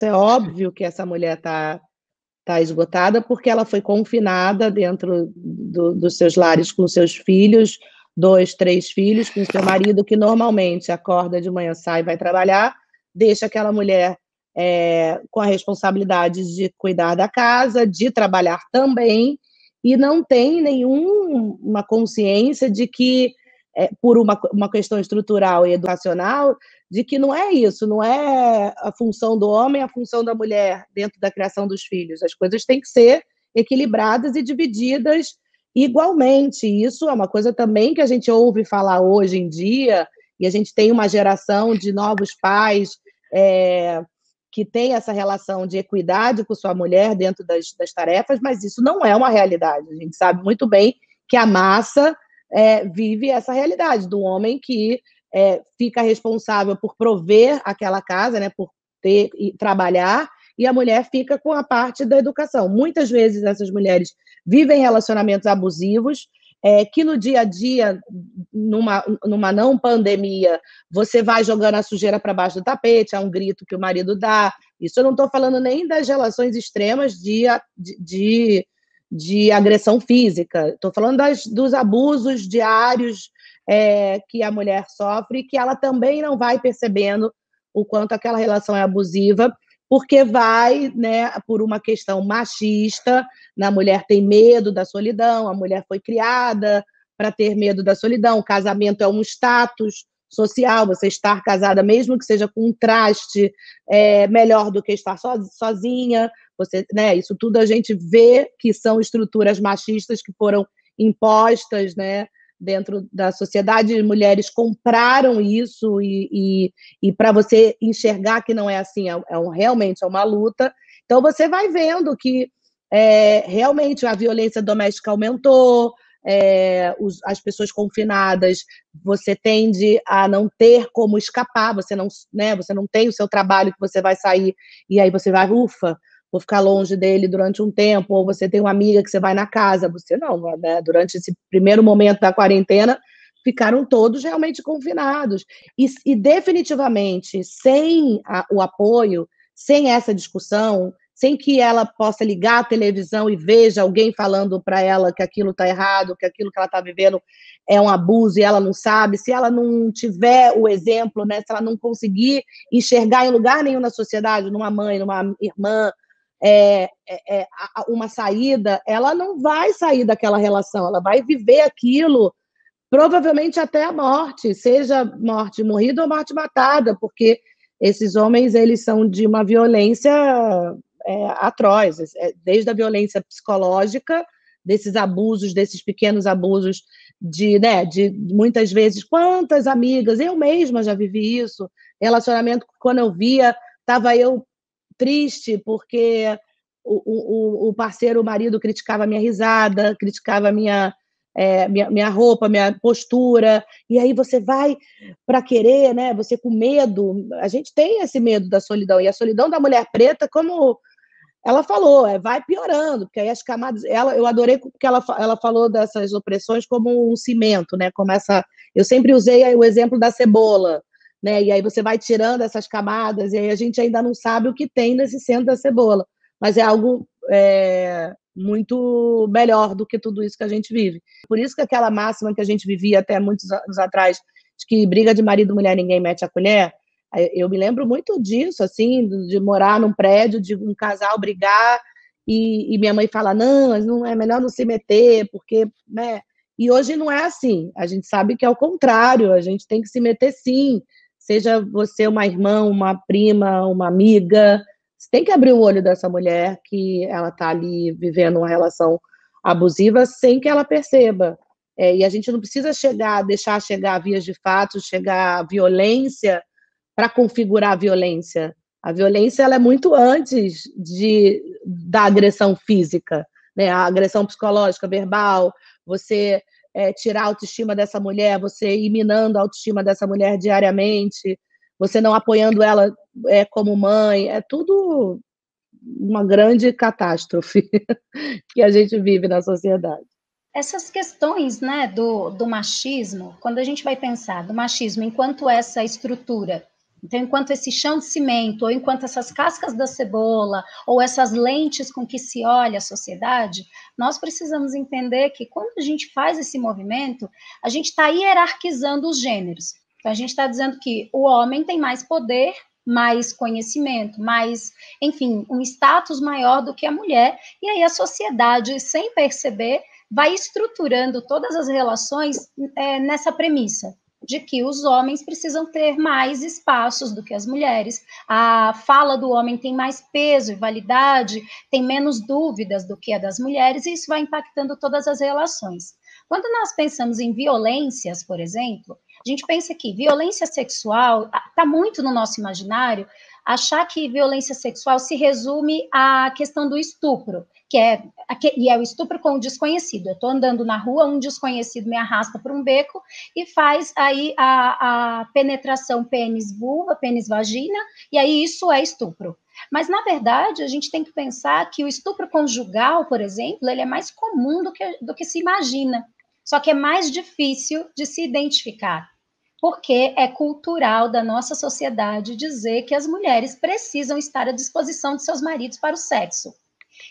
É óbvio que essa mulher está esgotada, porque ela foi confinada dentro dos seus lares com seus filhos, 2, 3 filhos, com seu marido, que normalmente acorda de manhã, sai, vai trabalhar, deixa aquela mulher com a responsabilidade de cuidar da casa, de trabalhar também, e não tem nenhuma consciência de que, por uma questão estrutural e educacional, de que não é isso, não é a função do homem, a função da mulher dentro da criação dos filhos. As coisas têm que ser equilibradas e divididas igualmente. Isso é uma coisa também que a gente ouve falar hoje em dia, e a gente tem uma geração de novos pais que tem essa relação de equidade com sua mulher dentro das tarefas, mas isso não é uma realidade. A gente sabe muito bem que a massa vive essa realidade do homem que fica responsável por prover aquela casa, né, por ter e trabalhar, e a mulher fica com a parte da educação. Muitas vezes essas mulheres vivem relacionamentos abusivos, que no dia a dia, numa não pandemia, você vai jogando a sujeira para baixo do tapete, é um grito que o marido dá. Isso eu não estou falando nem das relações extremas de agressão física, estou falando dos abusos diários que a mulher sofre, que ela também não vai percebendo o quanto aquela relação é abusiva, porque vai, né, por uma questão machista, a mulher tem medo da solidão, a mulher foi criada para ter medo da solidão, o casamento é um status social, você estar casada, mesmo que seja com um traste, melhor do que estar sozinha, você, né, isso tudo a gente vê que são estruturas machistas que foram impostas, né, dentro da sociedade. Mulheres compraram isso e para você enxergar que não é assim, realmente é uma luta. Então você vai vendo que realmente a violência doméstica aumentou, as pessoas confinadas, você tende a não ter como escapar, você não tem o seu trabalho que você vai sair e aí você vai, ufa, vou ficar longe dele durante um tempo, ou você tem uma amiga que você vai na casa, você não, né? Durante esse primeiro momento da quarentena, ficaram todos realmente confinados. E definitivamente, sem o apoio, sem essa discussão, sem que ela possa ligar a televisão e veja alguém falando para ela que aquilo está errado, que aquilo que ela está vivendo é um abuso e ela não sabe, se ela não tiver o exemplo, né, se ela não conseguir enxergar em lugar nenhum na sociedade, numa mãe, numa irmã, uma saída, ela não vai sair daquela relação, ela vai viver aquilo provavelmente até a morte, seja morte morrida ou morte matada, porque esses homens, eles são de uma violência atroz, desde a violência psicológica, desses abusos, desses pequenos abusos, de muitas vezes, quantas amigas, eu mesma já vivi isso, relacionamento, quando eu via, estava eu triste, porque o parceiro, o marido, criticava a minha risada, criticava a minha roupa, minha postura, e aí você vai para querer, né? Você com medo, a gente tem esse medo da solidão, e a solidão da mulher preta, como ela falou, vai piorando, porque aí as camadas, eu adorei porque ela falou dessas opressões como um cimento, né? Eu sempre usei o exemplo da cebola, né? E aí você vai tirando essas camadas, e aí a gente ainda não sabe o que tem nesse centro da cebola, mas é algo muito melhor do que tudo isso que a gente vive. Por isso que aquela máxima que a gente vivia até muitos anos atrás, de que briga de marido e mulher ninguém mete a colher, eu me lembro muito disso, assim, de morar num prédio, de um casal brigar, e minha mãe fala, não, é melhor não se meter, porque, né? E hoje não é assim, a gente sabe que é o contrário, a gente tem que se meter sim, seja você uma irmã, uma prima, uma amiga, você tem que abrir o olho dessa mulher que ela está ali vivendo uma relação abusiva sem que ela perceba. E a gente não precisa deixar chegar a vias de fato, chegar a violência para configurar a violência. A violência ela é muito antes da agressão física, né? A agressão psicológica, verbal, você tirar a autoestima dessa mulher, você ir minando a autoestima dessa mulher diariamente, você não apoiando ela como mãe, é tudo uma grande catástrofe que a gente vive na sociedade. Essas questões, né, do machismo, quando a gente vai pensar do machismo enquanto essa estrutura Então, enquanto esse chão de cimento, ou enquanto essas cascas da cebola, ou essas lentes com que se olha a sociedade, nós precisamos entender que quando a gente faz esse movimento, a gente está hierarquizando os gêneros. Então, a gente está dizendo que o homem tem mais poder, mais conhecimento, mais, enfim, um status maior do que a mulher, e aí a sociedade, sem perceber, vai estruturando todas as relações nessa premissa de que os homens precisam ter mais espaços do que as mulheres, a fala do homem tem mais peso e validade, tem menos dúvidas do que a das mulheres, e isso vai impactando todas as relações. Quando nós pensamos em violências, por exemplo, a gente pensa que violência sexual está muito no nosso imaginário, achar que violência sexual se resume à questão do estupro, e é o estupro com o desconhecido. Eu estou andando na rua, um desconhecido me arrasta por um beco e faz aí a penetração pênis-vulva, pênis-vagina, e aí isso é estupro. Mas, na verdade, a gente tem que pensar que o estupro conjugal, por exemplo, ele é mais comum do que se imagina, só que é mais difícil de se identificar, porque é cultural da nossa sociedade dizer que as mulheres precisam estar à disposição de seus maridos para o sexo.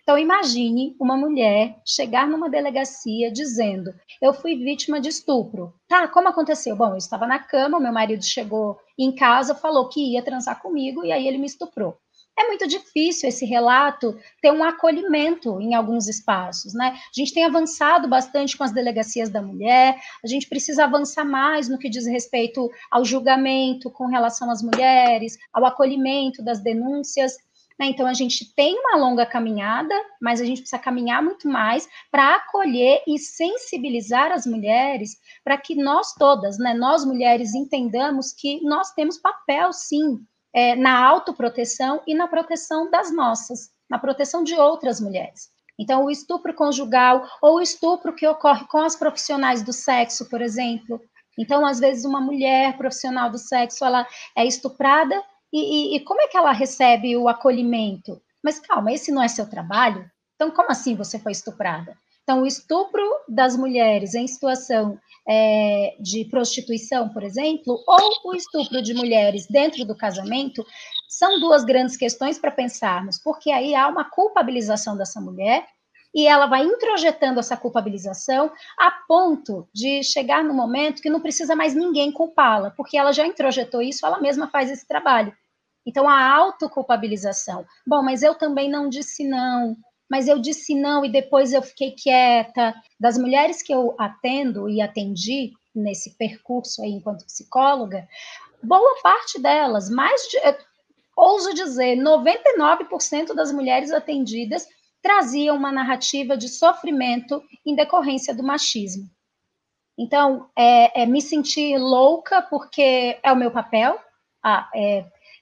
Então, imagine uma mulher chegar numa delegacia dizendo: eu fui vítima de estupro. Tá, como aconteceu? Bom, eu estava na cama, meu marido chegou em casa, falou que ia transar comigo e aí ele me estuprou. É muito difícil esse relato ter um acolhimento em alguns espaços, né? A gente tem avançado bastante com as delegacias da mulher, a gente precisa avançar mais no que diz respeito ao julgamento com relação às mulheres, ao acolhimento das denúncias. Então, a gente tem uma longa caminhada, mas a gente precisa caminhar muito mais para acolher e sensibilizar as mulheres para que nós todas, né, nós mulheres, entendamos que nós temos papel, sim, na autoproteção e na proteção das nossas, na proteção de outras mulheres. Então, o estupro conjugal ou o estupro que ocorre com as profissionais do sexo, por exemplo. Então, às vezes, uma mulher profissional do sexo, ela é estuprada e como é que ela recebe o acolhimento? Mas calma, esse não é seu trabalho? Então, como assim você foi estuprada? Então, o estupro das mulheres em situação de prostituição, por exemplo, ou o estupro de mulheres dentro do casamento, são duas grandes questões para pensarmos, porque aí há uma culpabilização dessa mulher e ela vai introjetando essa culpabilização a ponto de chegar no momento que não precisa mais ninguém culpá-la, porque ela já introjetou isso, ela mesma faz esse trabalho. Então, a autoculpabilização. Bom, mas eu também não disse não, mas eu disse não e depois eu fiquei quieta. Das mulheres que eu atendo e atendi nesse percurso aí enquanto psicóloga, boa parte delas, ouso dizer, 99% das mulheres atendidas traziam uma narrativa de sofrimento em decorrência do machismo. Então, me sentir louca porque é o meu papel,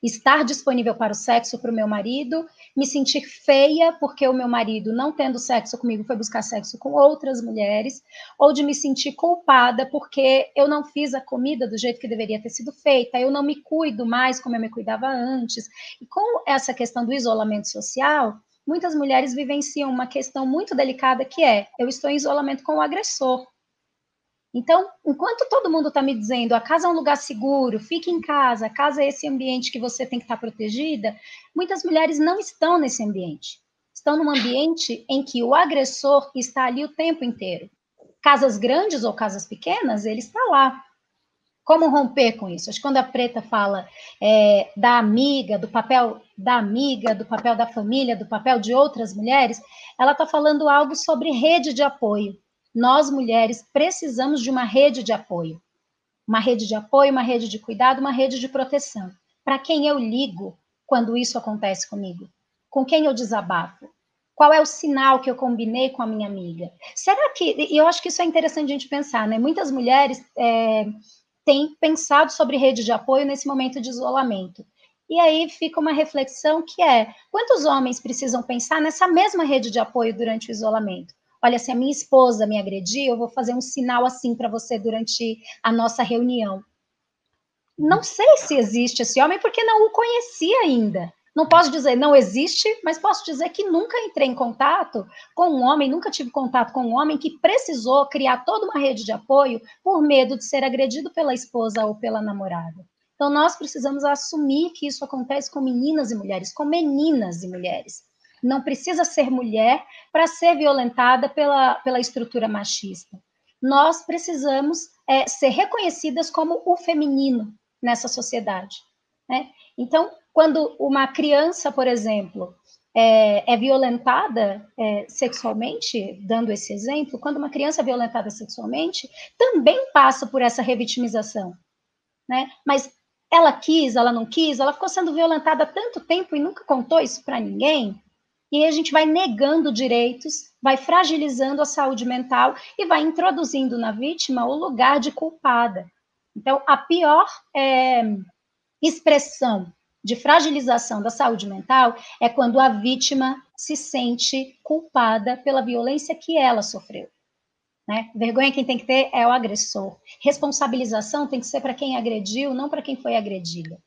estar disponível para o sexo para o meu marido, me sentir feia porque o meu marido, não tendo sexo comigo, foi buscar sexo com outras mulheres, ou de me sentir culpada porque eu não fiz a comida do jeito que deveria ter sido feita, eu não me cuido mais como eu me cuidava antes. E com essa questão do isolamento social, muitas mulheres vivenciam uma questão muito delicada que eu estou em isolamento com o agressor. Então, enquanto todo mundo está me dizendo a casa é um lugar seguro, fique em casa, a casa é esse ambiente que você tem que estar protegida, muitas mulheres não estão nesse ambiente. Estão num ambiente em que o agressor está ali o tempo inteiro. Casas grandes ou casas pequenas, ele está lá. Como romper com isso? Acho que quando a Preta fala da amiga, do papel da amiga, do papel da família, do papel de outras mulheres, ela está falando algo sobre rede de apoio. Nós, mulheres, precisamos de uma rede de apoio. Uma rede de apoio, uma rede de cuidado, uma rede de proteção. Para quem eu ligo quando isso acontece comigo? Com quem eu desabafo? Qual é o sinal que eu combinei com a minha amiga? Será que... E eu acho que isso é interessante a gente pensar, né? Muitas mulheres têm pensado sobre rede de apoio nesse momento de isolamento. E aí fica uma reflexão que quantos homens precisam pensar nessa mesma rede de apoio durante o isolamento? Olha, se a minha esposa me agredir, eu vou fazer um sinal assim para você durante a nossa reunião. Não sei se existe esse homem, porque não o conhecia ainda. Não posso dizer não existe, mas posso dizer que nunca entrei em contato com um homem, nunca tive contato com um homem que precisou criar toda uma rede de apoio por medo de ser agredido pela esposa ou pela namorada. Então, nós precisamos assumir que isso acontece com meninas e mulheres, com meninas e mulheres. Não precisa ser mulher para ser violentada pela estrutura machista. Nós precisamos ser reconhecidas como o feminino nessa sociedade, né? Então, quando uma criança, por exemplo, é violentada sexualmente, dando esse exemplo, quando uma criança é violentada sexualmente, também passa por essa revitimização, né? Mas ela quis, ela não quis, ela ficou sendo violentada há tanto tempo e nunca contou isso para ninguém, e a gente vai negando direitos, vai fragilizando a saúde mental e vai introduzindo na vítima o lugar de culpada. Então, a pior expressão de fragilização da saúde mental é quando a vítima se sente culpada pela violência que ela sofreu, né? Vergonha quem tem que ter é o agressor. Responsabilização tem que ser para quem agrediu, não para quem foi agredida.